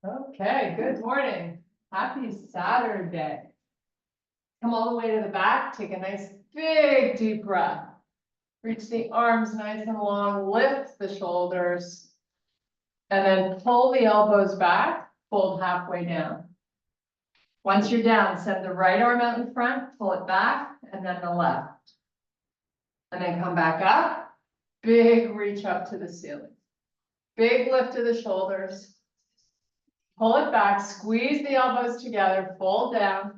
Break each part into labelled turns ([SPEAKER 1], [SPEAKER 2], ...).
[SPEAKER 1] Okay, good morning. Happy Saturday. Come all the way to the back. Take a nice big deep breath. Reach the arms nice and long, lift the shoulders, and then pull the elbows back, fold halfway down. Once you're down, send the right arm out in front, pull it back, and then the left. And then come back up, big reach up to the ceiling. Big lift of the shoulders. Pull it back, squeeze the elbows together, fold down,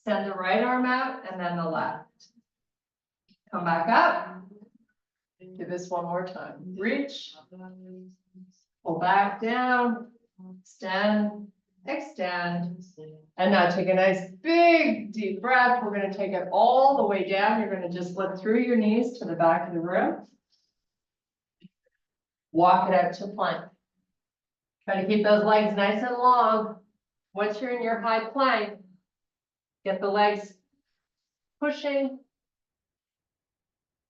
[SPEAKER 1] send the right arm out, and then the left. Come back up. Do this one more time. Reach, pull back down, extend, extend. And now take a nice big deep breath. We're going to take it all the way down. You're going to just lift through your knees to the back of the room. Walk it out to plank. Try to keep those legs nice and long. Once you're in your high plank, get the legs pushing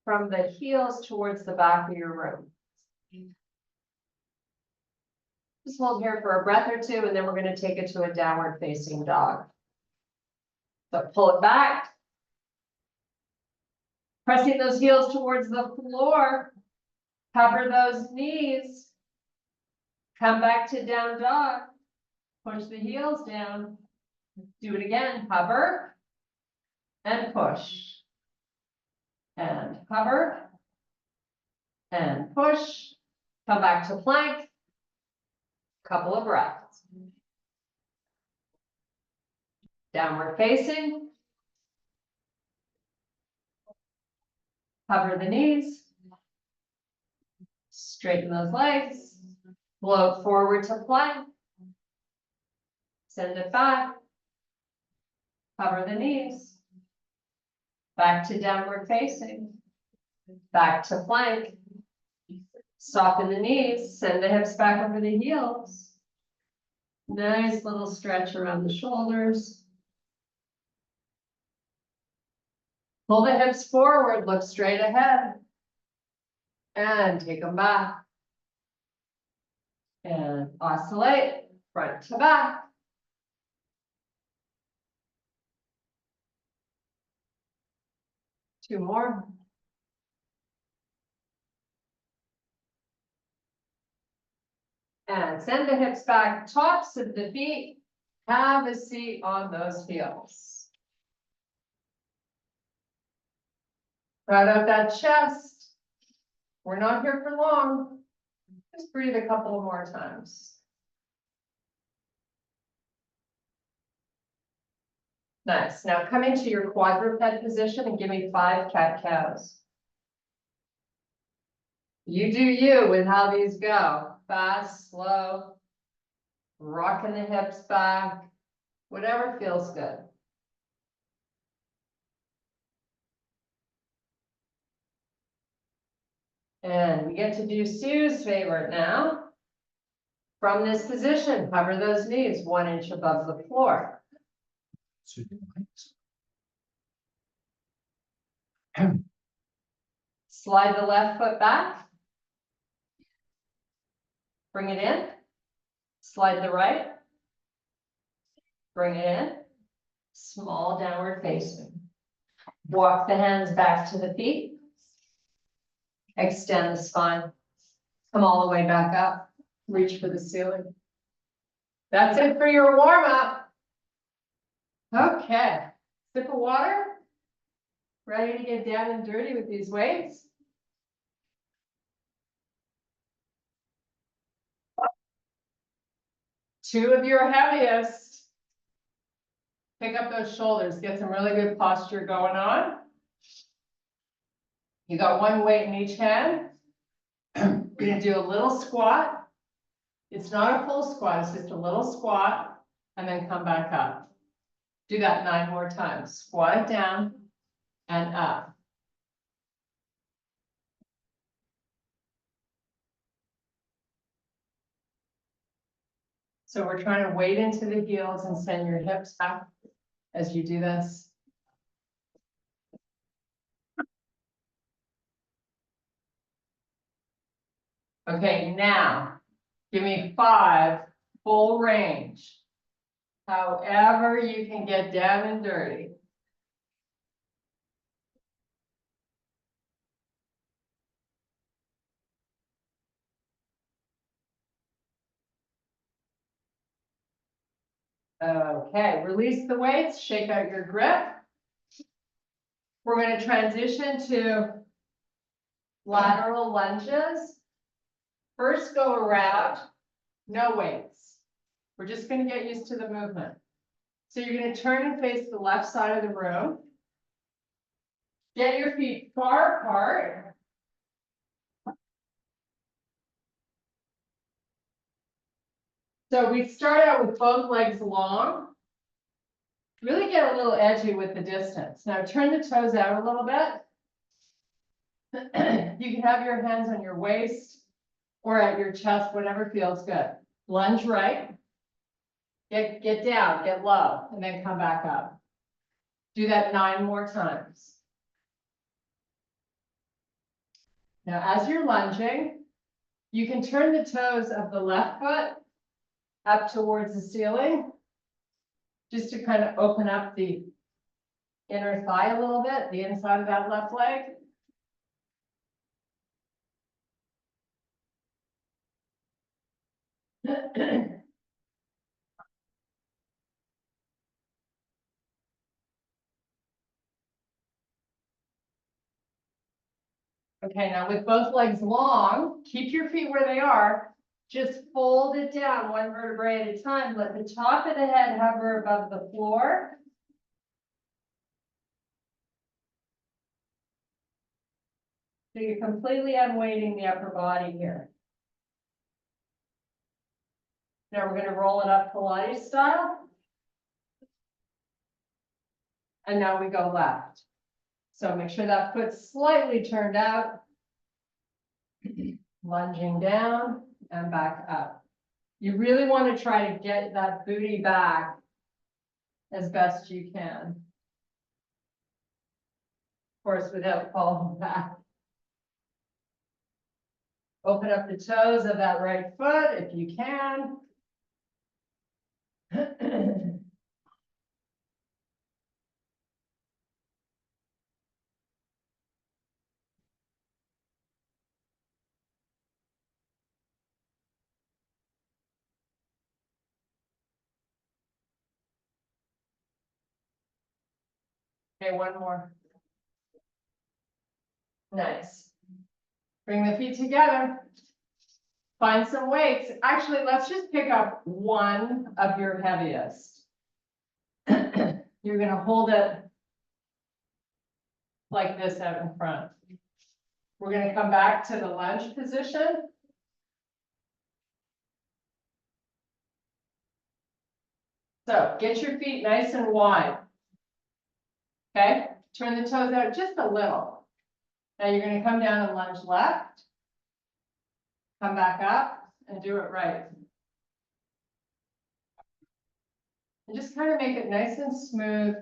[SPEAKER 1] from the heels towards the back of your room. Just hold here for a breath or two, and then we're going to take it to a downward facing dog. So pull it back. Pressing those heels towards the floor. Cover those knees. Come back to down dog. Push the heels down. Do it again. Hover and push. And hover and push. Come back to plank. Couple of breaths. Downward facing. Cover the knees. Straighten those legs. Float forward to plank. Send it back. Cover the knees. Back to downward facing. Back to plank. Soften the knees. Send the hips back over the heels. Nice little stretch around the shoulders. Pull the hips forward. Look straight ahead. And take them back. And oscillate front to back. Two more. And send the hips back, tops of the feet. Have a seat on those heels. Right out that chest. We're not here for long. Just breathe a couple more times. Nice. Now come into your quadruped position and give me 5 cat-cows. You do you with how these go. Fast, slow, rocking the hips back, whatever feels good. And we get to do Sue's favorite now. From this position, cover those knees 1 inch above the floor. Slide the left foot back. Bring it in. Slide the right. Bring it in. Small downward facing. Walk the hands back to the feet. Extend the spine. Come all the way back up. Reach for the ceiling. That's it for your warm up. Okay. Sip of water. Ready to get down and dirty with these weights? Two of your heaviest. Pick up those shoulders. Get some really good posture going on. You got one weight in each hand. You're going to do a little squat. It's not a full squat. It's just a little squat. And then come back up. Do that 9 more times. Squat it down and up. So we're trying to weight into the heels and send your hips back as you do this. Okay, now give me 5 full range. However you can get down and dirty. Okay, release the weights, shake out your grip. We're going to transition to lateral lunges. First go around, no weights. We're just going to get used to the movement. So you're going to turn and face the left side of the room. Get your feet far apart. So we start out with both legs long. Really get a little edgy with the distance. Now turn the toes out a little bit. You can have your hands on your waist or at your chest, whatever feels good. Lunge right. Get down, get low, and then come back up. Do that 9 more times. Now, as you're lunging, you can turn the toes of the left foot up towards the ceiling, just to kind of open up the inner thigh a little bit, the inside of that left leg. Okay, now with both legs long, keep your feet where they are. Just fold it down 1 vertebrae at a time. Let the top of the head hover above the floor. So you're completely unweighting the upper body here. Now we're going to roll it up Pilates style. And now we go left. So make sure that foot's slightly turned out. Lunging down and back up. You really want to try to get that booty back as best you can. Of course, without falling back. Open up the toes of that right foot if you can. Okay, 1 more. Nice. Bring the feet together. Find some weights. Actually, let's just pick up one of your heaviest. You're going to hold it like this out in front. We're going to come back to the lunge position. So get your feet nice and wide. Okay, turn the toes out just a little. Now you're going to come down and lunge left. Come back up and do it right. And just kind of make it nice and smooth,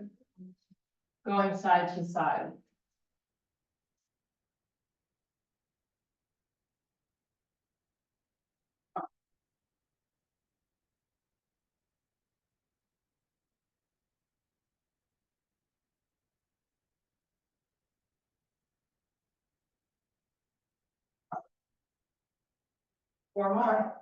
[SPEAKER 1] going side to side. Four more.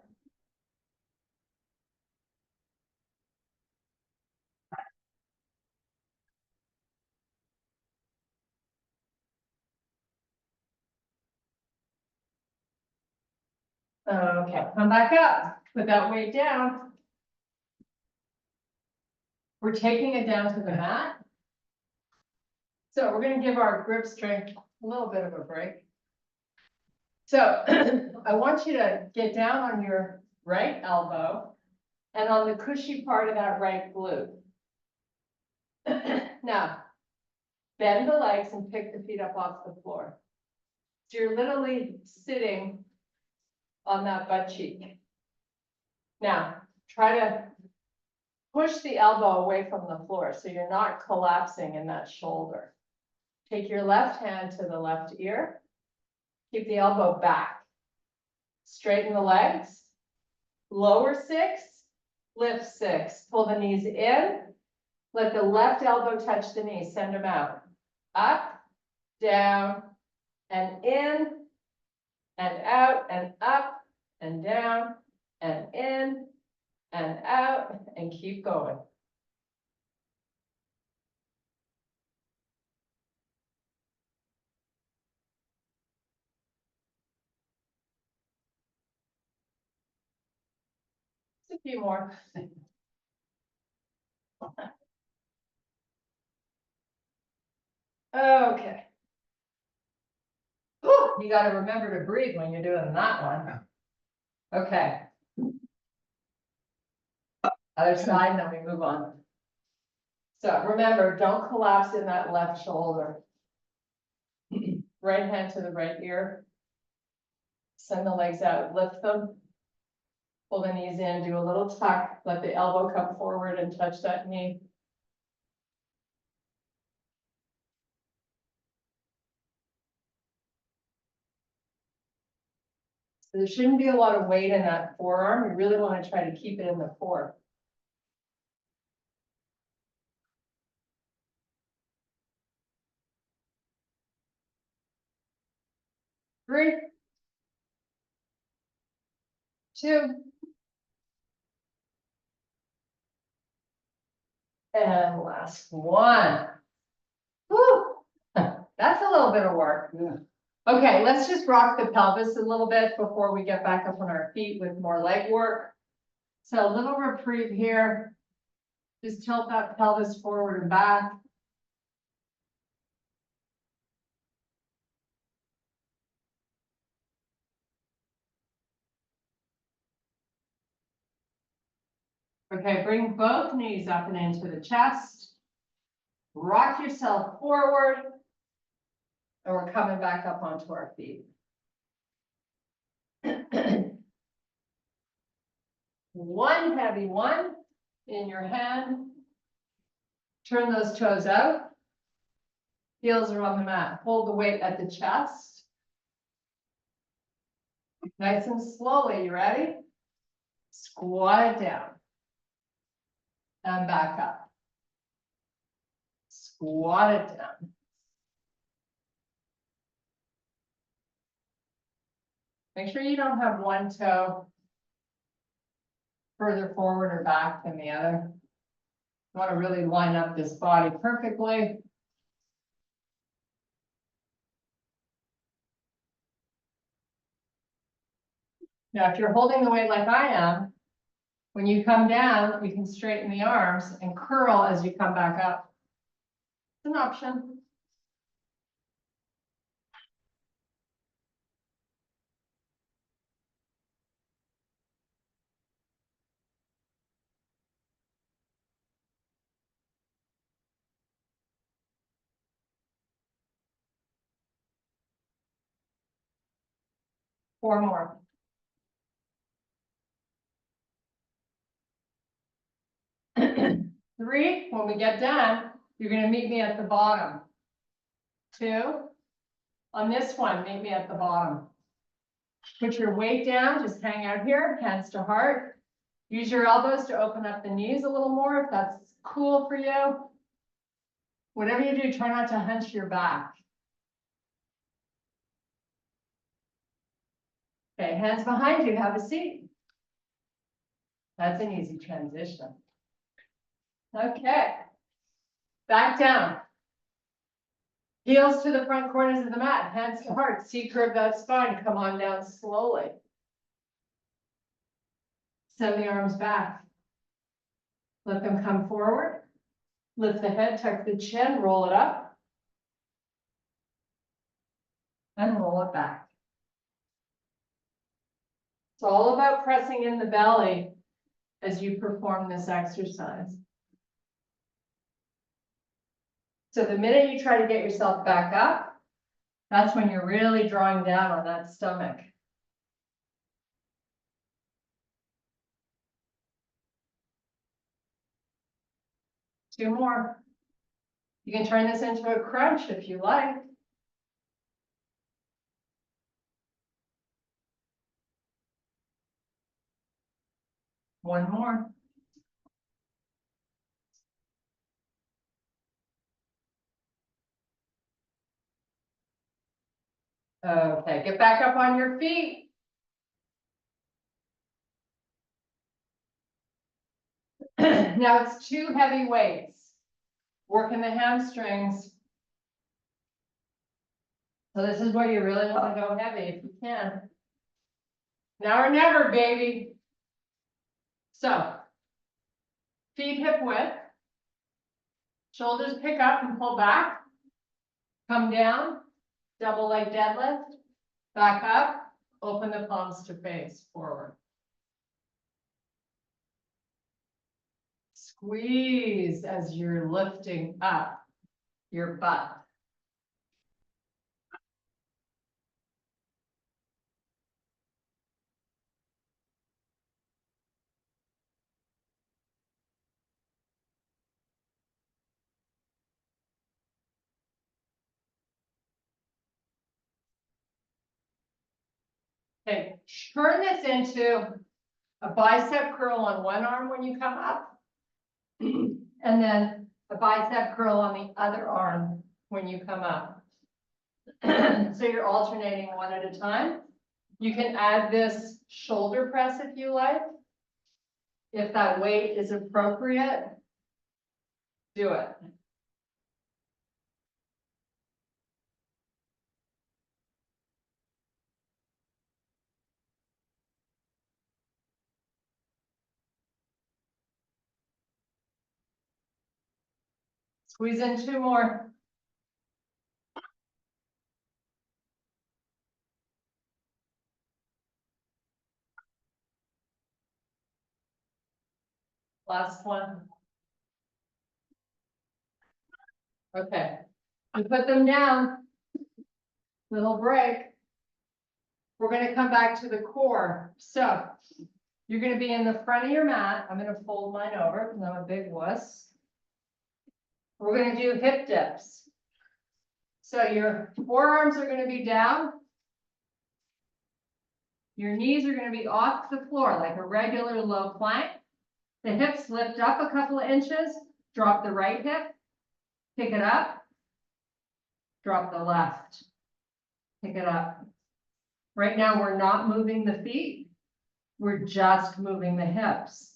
[SPEAKER 1] Okay, come back up. Put that weight down. We're taking it down to the mat. So we're going to give our grip strength a little bit of a break. So I want you to get down on your right elbow and on the cushy part of that right glute. Now, bend the legs and pick the feet up off the floor. So you're literally sitting on that butt cheek. Now, try to push the elbow away from the floor so you're not collapsing in that shoulder. Take your left hand to the left ear. Keep the elbow back. Straighten the legs. Lower 6 lift 6, pull the knees in, let the left elbow touch the knee, send them out, up, down, and in, and out, and up, and down, and in, and out, and keep going. Just a few more. Okay. Whew, you got to remember to breathe when you're doing that one. Okay. Other side, and then we move on. So remember, don't collapse in that left shoulder. Right hand to the right ear. Send the legs out, lift them. Pull the knees in, do a little tuck, let the elbow come forward and touch that knee. So there shouldn't be a lot of weight in that forearm. You really want to try to keep it in the core. Three, two, and last one. Woo! That's a little bit of work.
[SPEAKER 2] Yeah.
[SPEAKER 1] Okay, let's just rock the pelvis a little bit before we get back up on our feet with more leg work. So a little reprieve here. Just tilt that pelvis forward and back. Okay, bring both knees up and into the chest. Rock yourself forward. And we're coming back up onto our feet. One heavy one in your hand. Turn those toes out. Heels are on the mat. Hold the weight at the chest. Nice and slowly, you ready? Squat it down. And back up. Squat it down. Make sure you don't have one toe further forward or back than the other. You want to really line up this body perfectly. Now, if you're holding the weight like I am, when you come down, you can straighten the arms and curl as you come back up. It's an option. Four more. Three, when we get done, you're going to meet me at the bottom. Two, on this one, meet me at the bottom. Put your weight down, just hang out here, hands to heart. Use your elbows to open up the knees a little more if that's cool for you. Whatever you do, try not to hunch your back. Okay, hands behind you, have a seat. That's an easy transition. Okay, back down. Heels to the front corners of the mat, hands to heart, C-curve that spine, come on down slowly. Send the arms back. Let them come forward. Lift the head, tuck the chin, roll it up. And roll it back. It's all about pressing in the belly as you perform this exercise. So the minute you try to get yourself back up, that's when you're really drawing down on that stomach. Two more. You can turn this into a crunch if you like. One more. Okay, get back up on your feet. Now it's 2 heavy weights. Working the hamstrings. So this is where you really want to go heavy if you can. Now or never, baby. So, feet hip width. Shoulders pick up and pull back. Come down, double leg deadlift. Back up, open the palms to face forward. Squeeze as you're lifting up your butt. Okay, turn this into a bicep curl on one arm when you come up, and then a bicep curl on the other arm when you come up. So you're alternating one at a time. You can add this shoulder press if you like. If that weight is appropriate, do it. Squeeze in 2 more. Last one. Okay, we put them down. Little break. We're going to come back to the core. So you're going to be in the front of your mat. I'm going to fold mine over because I'm a big wuss. We're going to do hip dips. So your forearms are going to be down. Your knees are going to be off the floor like a regular low plank. The hips lift up a couple of inches. Drop the right hip. Pick it up. Drop the left. Pick it up. Right now, we're not moving the feet. We're just moving the hips.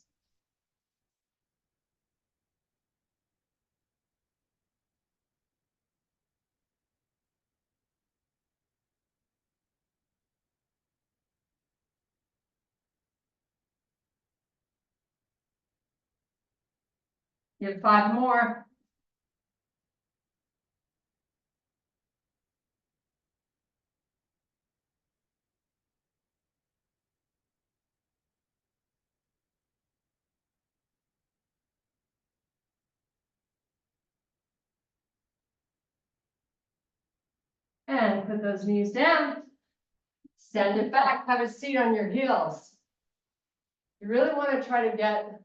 [SPEAKER 1] Get 5 more. And put those knees down. Send it back. Have a seat on your heels. You really want to try to get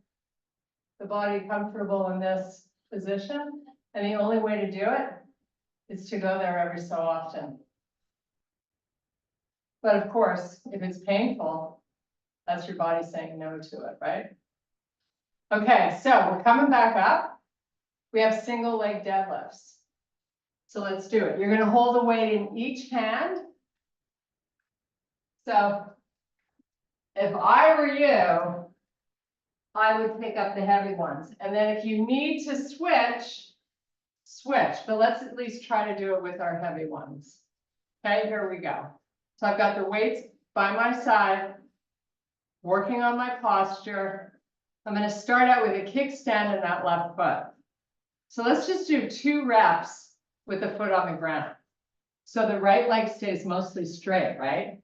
[SPEAKER 1] the body comfortable in this position. And the only way to do it is to go there every so often. But of course, if it's painful, that's your body saying no to it, right? Okay, so we're coming back up. We have single leg deadlifts. So let's do it. You're going to hold a weight in each hand. So if I were you, I would pick up the heavy ones. And then if you need to switch, switch. But let's at least try to do it with our heavy ones. Okay, here we go. So I've got the weights by my side, working on my posture. I'm going to start out with a kickstand in that left foot. So let's just do 2 reps with the foot on the ground. So the right leg stays mostly straight, right?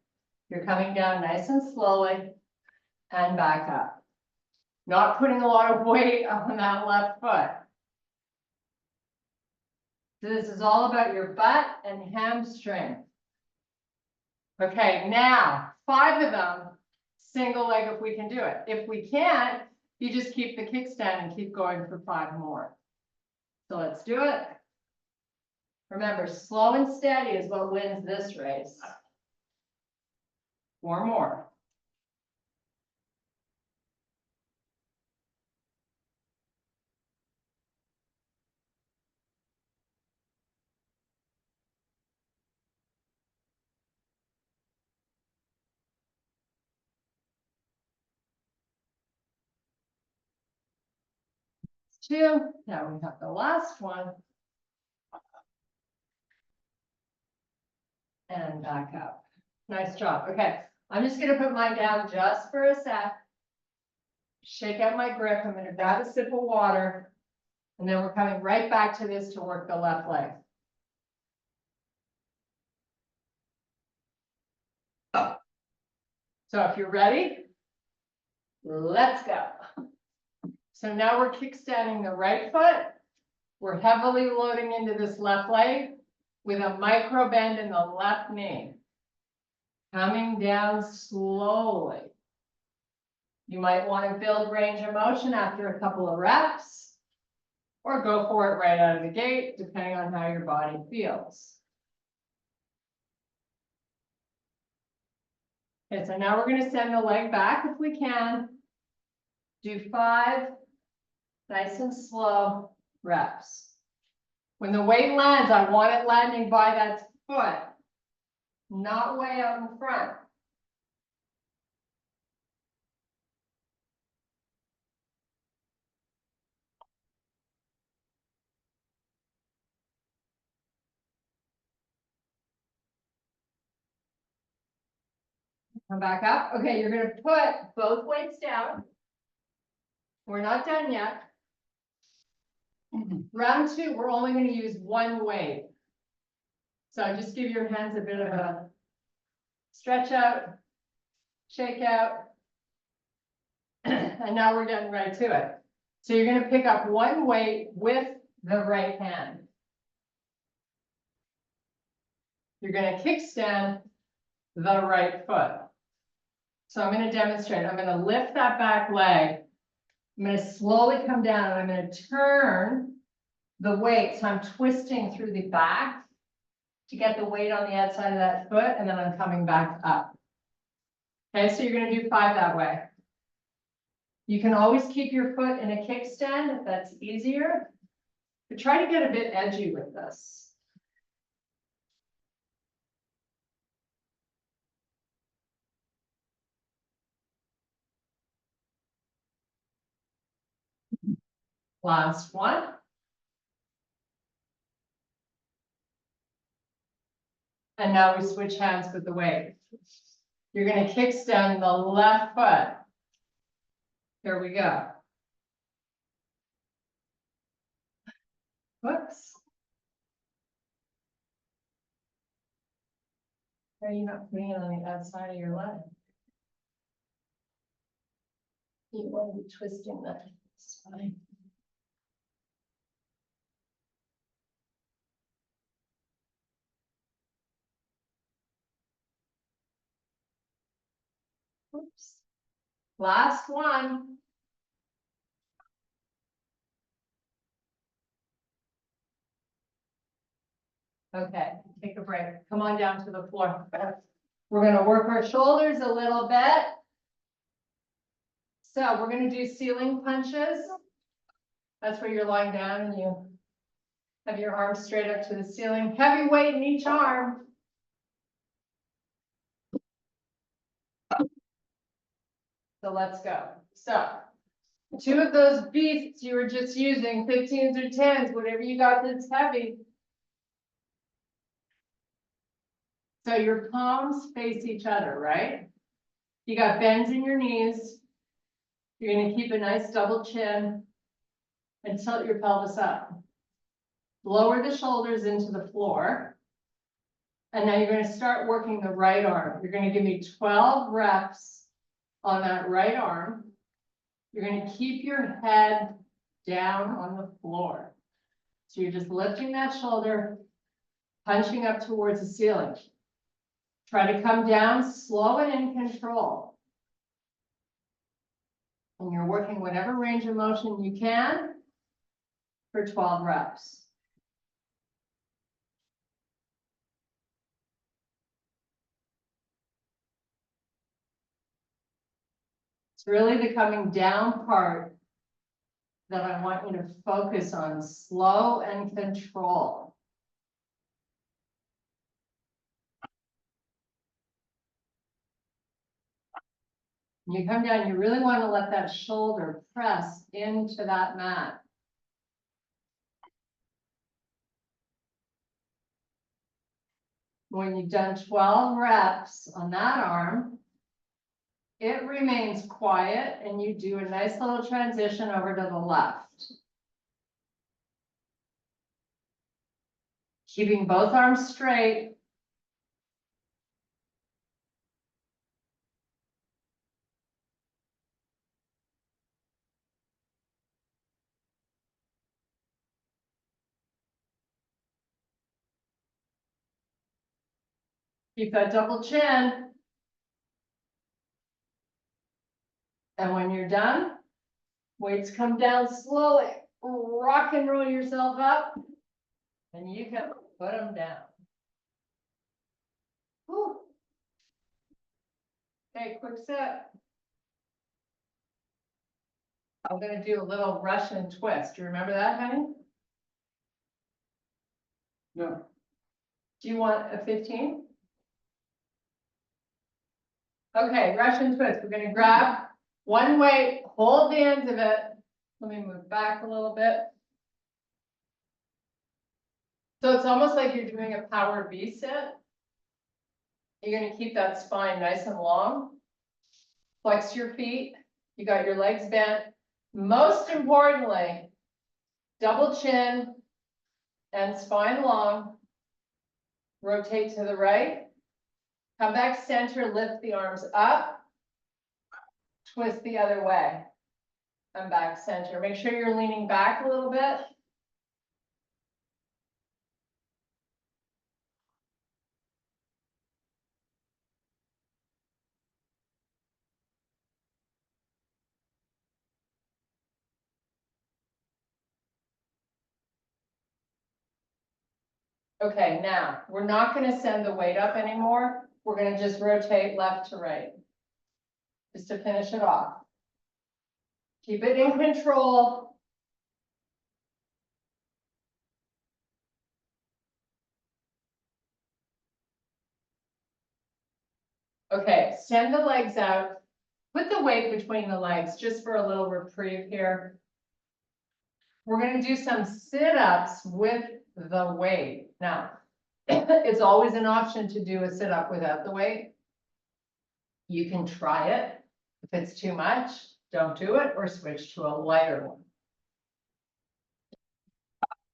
[SPEAKER 1] You're coming down nice and slowly and back up. Not putting a lot of weight on that left foot. So this is all about your butt and hamstring. Okay, now 5 of them, single leg if we can do it. If we can't, you just keep the kickstand and keep going for 5 more. So let's do it. Remember, slow and steady is what wins this race. 4 more. 2. Now we have the last one. And back up. Nice job. Okay, I'm just gonna put mine down just for a sec. Shake out my grip. I'm gonna grab a sip of water. And then we're coming right back to this to work the left leg. So if you're ready, let's go. So now we're kickstanding the right foot. We're heavily loading into this left leg with a micro bend in the left knee. Coming down slowly. You might want to build range of motion after a couple of reps, or go for it right out of the gate, depending on how your body feels. Okay, so now we're going to send the leg back if we can. Do 5 nice and slow reps. When the weight lands, I want it landing by that foot, not way out in front. Come back up. Okay, you're going to put both weights down. We're not done yet. Round 2, we're only going to use one weight. So just give your hands a bit of a stretch out, shake out. And now we're getting right to it. So you're going to pick up one weight with the right hand. You're going to kickstand the right foot. So I'm going to demonstrate. I'm going to lift that back leg. I'm going to slowly come down and I'm going to turn the weight. So I'm twisting through the back to get the weight on the outside of that foot, and then I'm coming back up. Okay, so you're going to do 5 that way. You can always keep your foot in a kickstand if that's easier, but try to get a bit edgy with this. Last one. And now we switch hands with the weight. You're going to kickstand the left foot. Here we go. Whoops. Why are you not putting it on the outside of your leg? You want to be twisting that spine. Oops. Last one. Okay, take a break. Come on down to the floor. We're going to work our shoulders a little bit. So we're going to do ceiling punches. That's where you're lying down and you have your arms straight up to the ceiling. Heavy weight in each arm. So let's go. So 2 of those beasts you were just using, 15s or 10s, whatever you got that's heavy. So your palms face each other, right? You got bends in your knees. You're going to keep a nice double chin and tilt your pelvis up. Lower the shoulders into the floor. And now you're going to start working the right arm. You're going to give me 12 reps on that right arm. You're going to keep your head down on the floor. So you're just lifting that shoulder, punching up towards the ceiling. Try to come down slow and in control. And you're working whatever range of motion you can for 12 reps. It's really the coming down part that I want you to focus on, slow and control. When you come down, you really want to let that shoulder press into that mat. When you've done 12 reps on that arm, it remains quiet and you do a nice little transition over to the left. Keeping both arms straight. Keep that double chin. And when you're done, weights come down slowly. Rock and roll yourself up. And you can put them down. Whew. Okay, quick set. I'm gonna do a little Russian twist. Do you remember that, honey?
[SPEAKER 2] No.
[SPEAKER 1] Do you want a 15? Okay, Russian twist. We're gonna grab one weight, hold the ends of it. Let me move back a little bit. So it's almost like you're doing a power V sit. You're gonna keep that spine nice and long. Flex your feet. You got your legs bent. Most importantly, double chin and spine long. Rotate to the right. Come back center, lift the arms up. Twist the other way. Come back center. Make sure you're leaning back a little bit. Okay, now, we're not gonna send the weight up anymore. We're gonna just rotate left to right. Just to finish it off. Keep it in control. Okay, send the legs out. Put the weight between the legs just for a little reprieve here. We're gonna do some sit-ups with the weight. Now, it's always an option to do a sit-up without the weight. You can try it. If it's too much, don't do it or switch to a lighter one.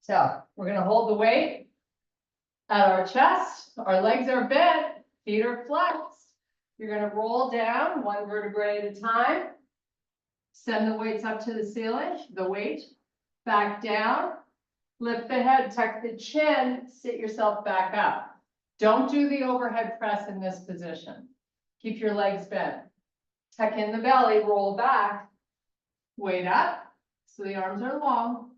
[SPEAKER 1] So we're gonna hold the weight at our chest. Our legs are bent, feet are flexed. You're gonna roll down one vertebrae at a time. Send the weights up to the ceiling, the weight, back down. Lift the head, tuck the chin, sit yourself back up. Don't do the overhead press in this position. Keep your legs bent. Tuck in the belly, roll back, weight up, so the arms are long.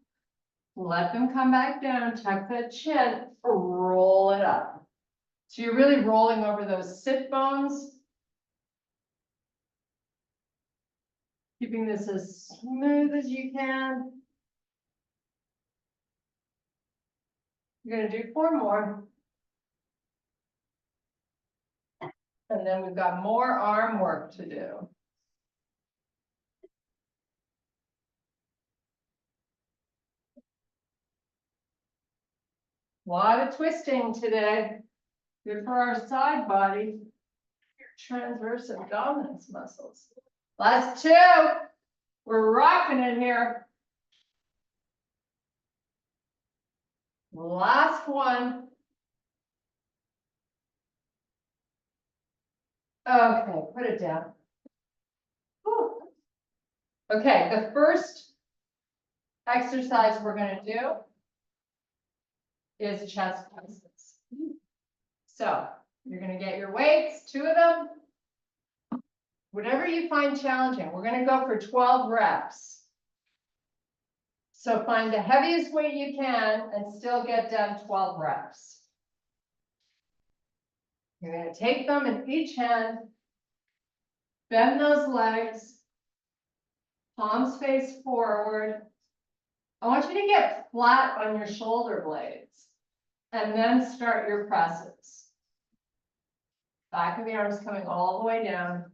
[SPEAKER 1] Let them come back down, tuck the chin, roll it up. So you're really rolling over those sit bones. Keeping this as smooth as you can. You're gonna do 4 more. And then we've got more arm work to do. A lot of twisting today. Good for our side body. Your transverse abdominis muscles. Last 2. We're rocking it here. Last one. Okay, put it down. Whew. Okay, the first exercise we're going to do is chest presses. So you're going to get your weights, 2 of them. Whatever you find challenging, we're going to go for 12 reps. So find the heaviest weight you can and still get done 12 reps. You're going to take them in each hand, bend those legs, palms face forward. I want you to get flat on your shoulder blades and then start your presses. Back of the arms coming all the way down.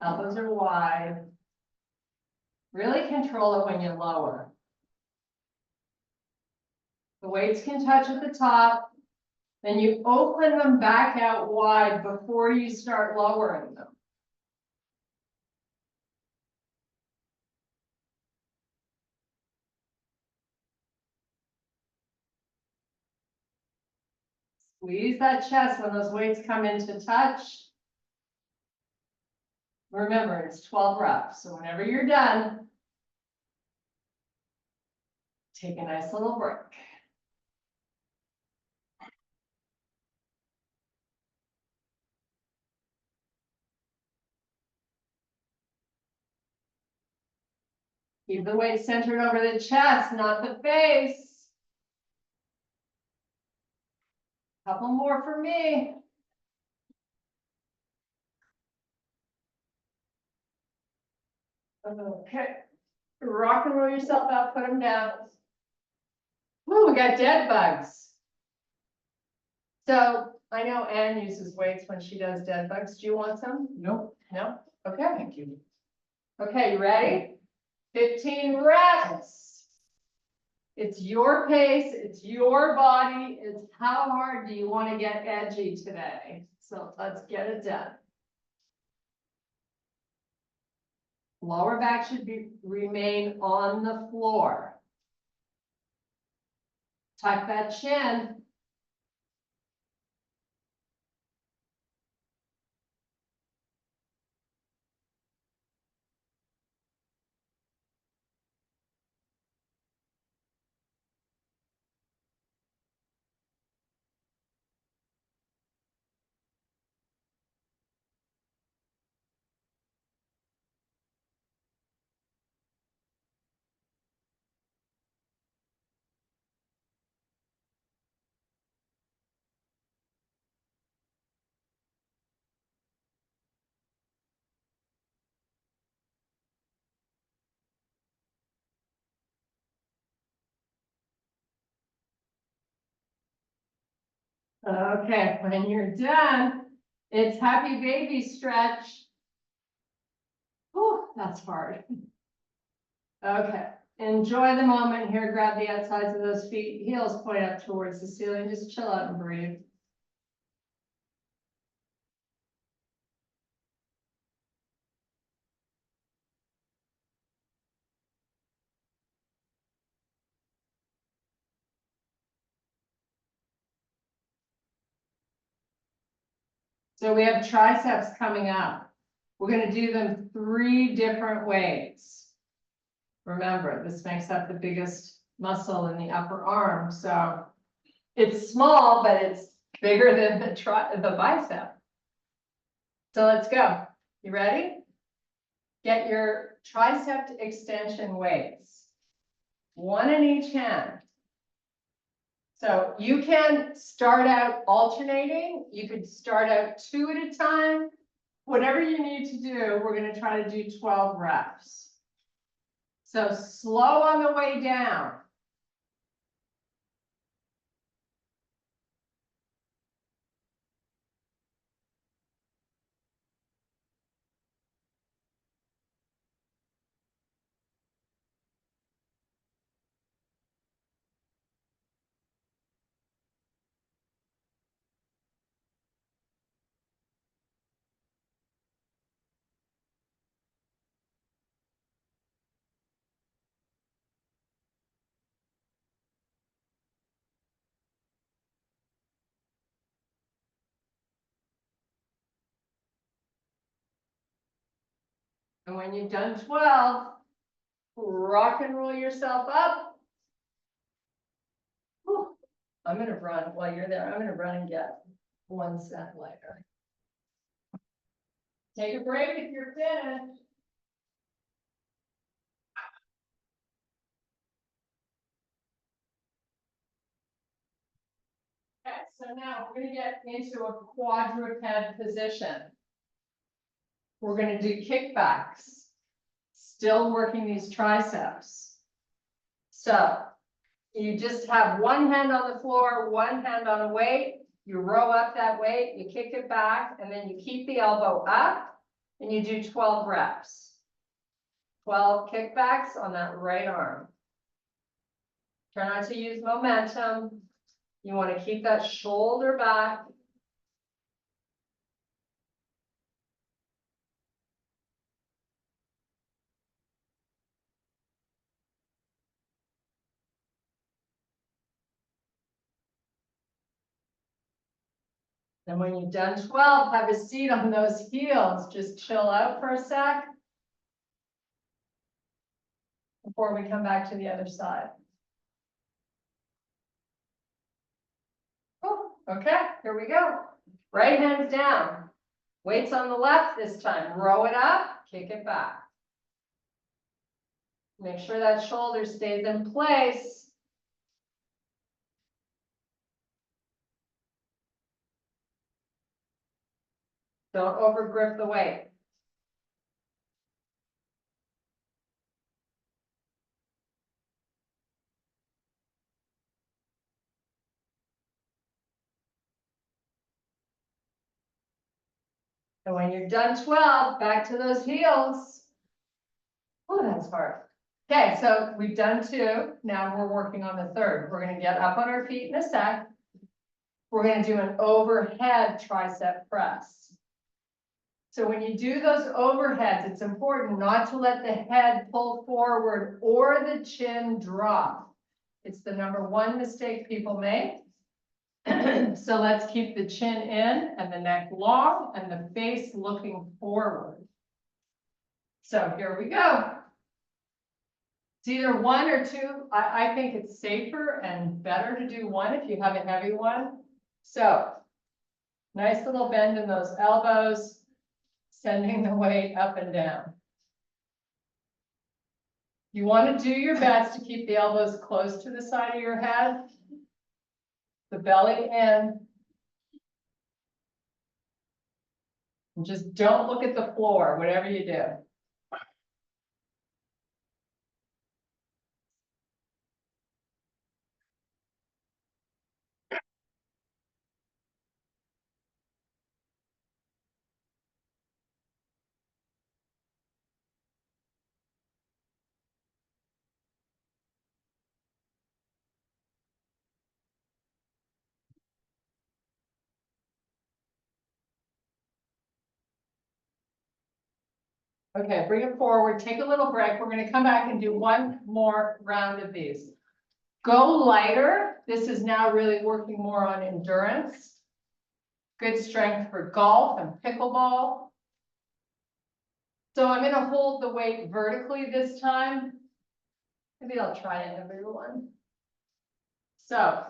[SPEAKER 1] Elbows are wide. Really control it when you lower. The weights can touch at the top. Then you open them back out wide before you start lowering them. Squeeze that chest when those weights come into touch. Remember, it's 12 reps, so whenever you're done, take a nice little break. Keep the weight centered over the chest, not the face. Couple more for me. Okay, rock and roll yourself out, put them down. Woo, we got dead bugs. So I know Anne uses weights when she does dead bugs. Do you want some?
[SPEAKER 2] Nope.
[SPEAKER 1] No? Okay.
[SPEAKER 2] Thank you.
[SPEAKER 1] Okay, you ready? 15 reps. It's your pace, it's your body, it's how hard do you want to get edgy today? So let's get it done. Lower back should remain on the floor. Tuck that chin. Okay, when you're done, it's happy baby stretch. Oh, that's hard. Okay, enjoy the moment here. Grab the outsides of those feet, heels point up towards the ceiling. Just chill out and breathe. So we have triceps coming up. We're going to do them 3 different ways. Remember, this makes up the biggest muscle in the upper arm. So it's small, but it's bigger than the bicep. So let's go. You ready? Get your tricep extension weights. 1 in each hand. So you can start out alternating. You could start out 2 at a time. Whatever you need to do, we're going to try to do 12 reps. So slow on the way down. And when you've done 12, rock and roll yourself up. Whew. I'm going to run while you're there. I'm going to run and get 1 set later. Take a break if you're finished. Okay, so now we're going to get into a quadruped position. We're going to do kickbacks. Still working these triceps. So you just have 1 hand on the floor, 1 hand on a weight. You row up that weight, you kick it back, and then you keep the elbow up, and you do 12 reps. 12 kickbacks on that right arm. Try not to use momentum. You want to keep that shoulder back. And when you've done 12, have a seat on those heels. Just chill out for a sec before we come back to the other side. Oh, okay, here we go. Right hands down. Weights on the left this time. Row it up, kick it back. Make sure that shoulder stays in place. Don't over grip the weight. And when you're done 12, back to those heels. Oh, that's hard. Okay, so we've done 2. Now we're working on the 3rd. We're going to get up on our feet in a sec. We're going to do an overhead tricep press. So when you do those overheads, it's important not to let the head pull forward or the chin drop. It's the #1 mistake people make. So let's keep the chin in and the neck long and the face looking forward. So here we go. It's either 1 or 2. I think it's safer and better to do 1 if you have a heavy one. So nice little bend in those elbows, sending the weight up and down. You want to do your best to keep the elbows close to the side of your head, the belly in. And just don't look at the floor, whatever you do. Okay, bring it forward, take a little break. We're going to come back and do 1 more round of these. Go lighter. This is now really working more on endurance. Good strength for golf and pickleball. So I'm going to hold the weight vertically this time. Maybe I'll try another one. So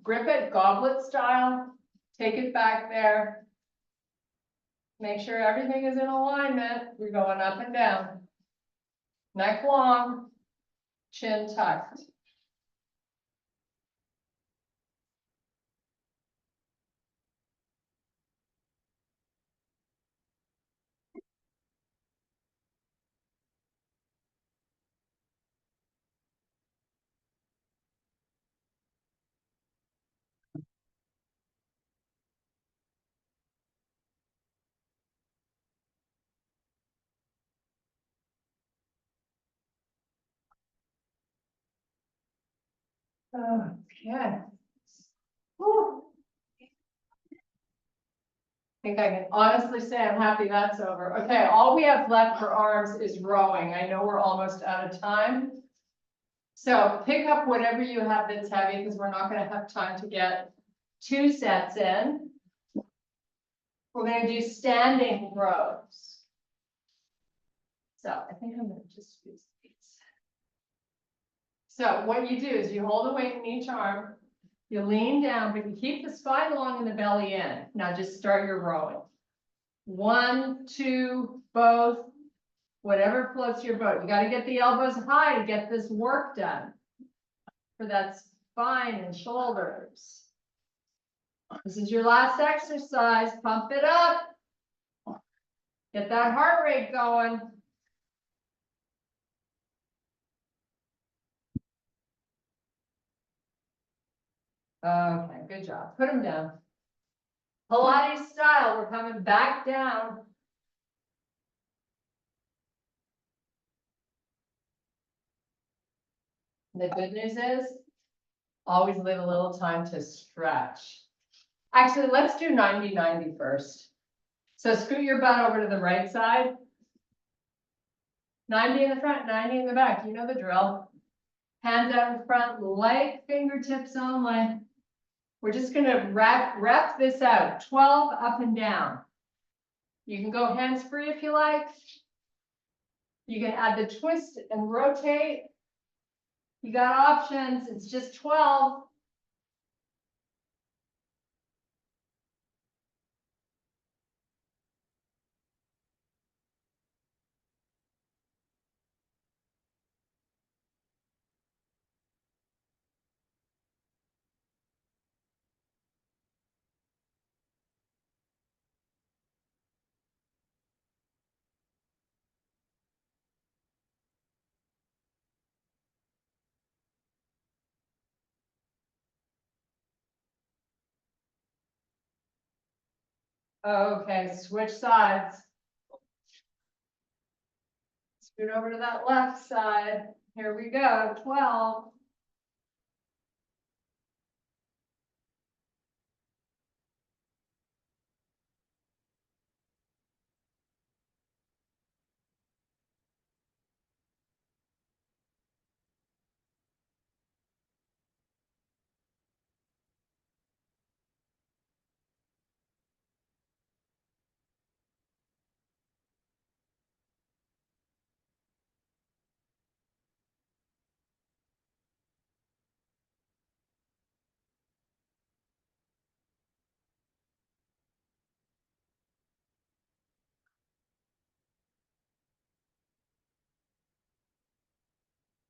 [SPEAKER 1] grip it goblet style. Take it back there. Make sure everything is in alignment. We're going up and down. Neck long, chin tucked. Okay. Whew. I think I can honestly say I'm happy that's over. Okay, all we have left for arms is rowing. I know we're almost out of time. So pick up whatever you have that's heavy because we're not going to have time to get 2 sets in. We're going to do standing rows. So I think I'm going to just use these. So what you do is you hold a weight in each arm. You lean down, but you keep the spine long and the belly in. Now just start your rowing. 1, 2, both, whatever floats your boat. You got to get the elbows high to get this work done for that spine and shoulders. This is your last exercise. Pump it up. Get that heart rate going. Okay, good job. Put them down. Pilates style, we're coming back down. The good news is Always leave a little time to stretch. Actually, let's do 90-90 first. So scoot your butt over to the right side. 90 in the front, 90 in the back. You know the drill. Hands out in front, light fingertips only. We're just gonna rep this out. 12 up and down. You can go hands-free if you like. You can add the twist and rotate. You got options. It's just 12. Okay, switch sides. Scoot over to that left side. Here we go, 12.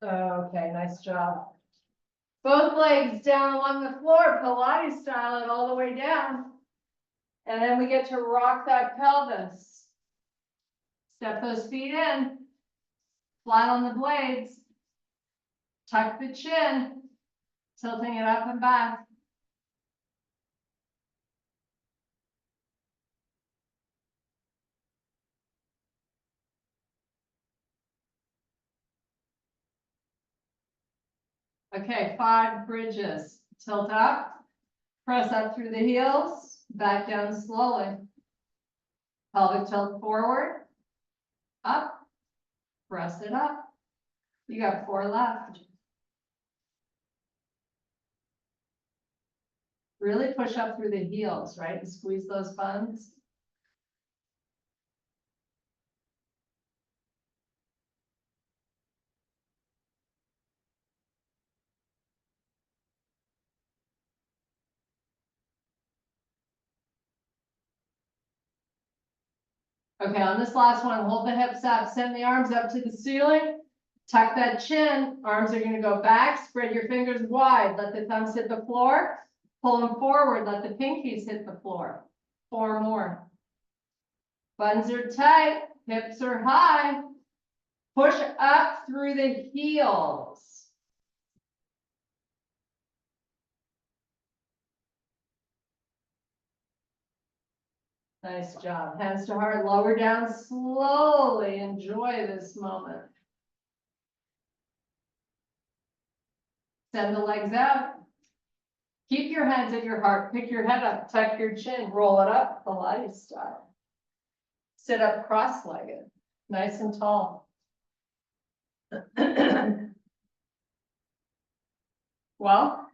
[SPEAKER 1] Okay, nice job. Both legs down along the floor, Pilates style it all the way down. And then we get to rock that pelvis. Step those feet in, flat on the blades. Tuck the chin, tilting it up and back. Okay, 5 bridges. Tilt up, press up through the heels, back down slowly. Pelvic tilt forward, up, press it up. You got 4 left. Really push up through the heels, right? And squeeze those buns. Okay, on this last one, hold the hips up, send the arms up to the ceiling, tuck that chin, arms are gonna go back, spread your fingers wide, let the thumbs hit the floor, pull them forward, let the pinkies hit the floor. 4 more. Buns are tight, hips are high. Push up through the heels. Nice job. Hands to heart, lower down slowly. Enjoy this moment. Send the legs out. Keep your hands at your heart. Pick your head up. Tuck your chin. Roll it up, Pilates style. Sit up cross-legged. Nice and tall. Well,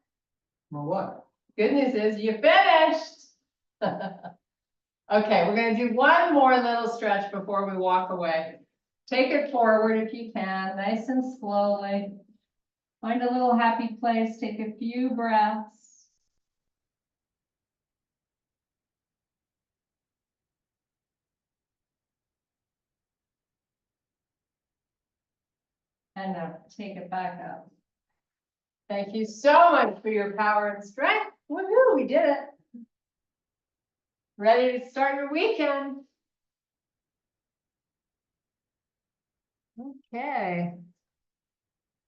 [SPEAKER 2] what?
[SPEAKER 1] good news is you finished. Okay, we're gonna do one more little stretch before we walk away. Take it forward if you can, nice and slowly. Find a little happy place, take a few breaths. And now take it back up. Thank you so much for your power and strength. Woohoo, we did it. Ready to start your weekend. Okay.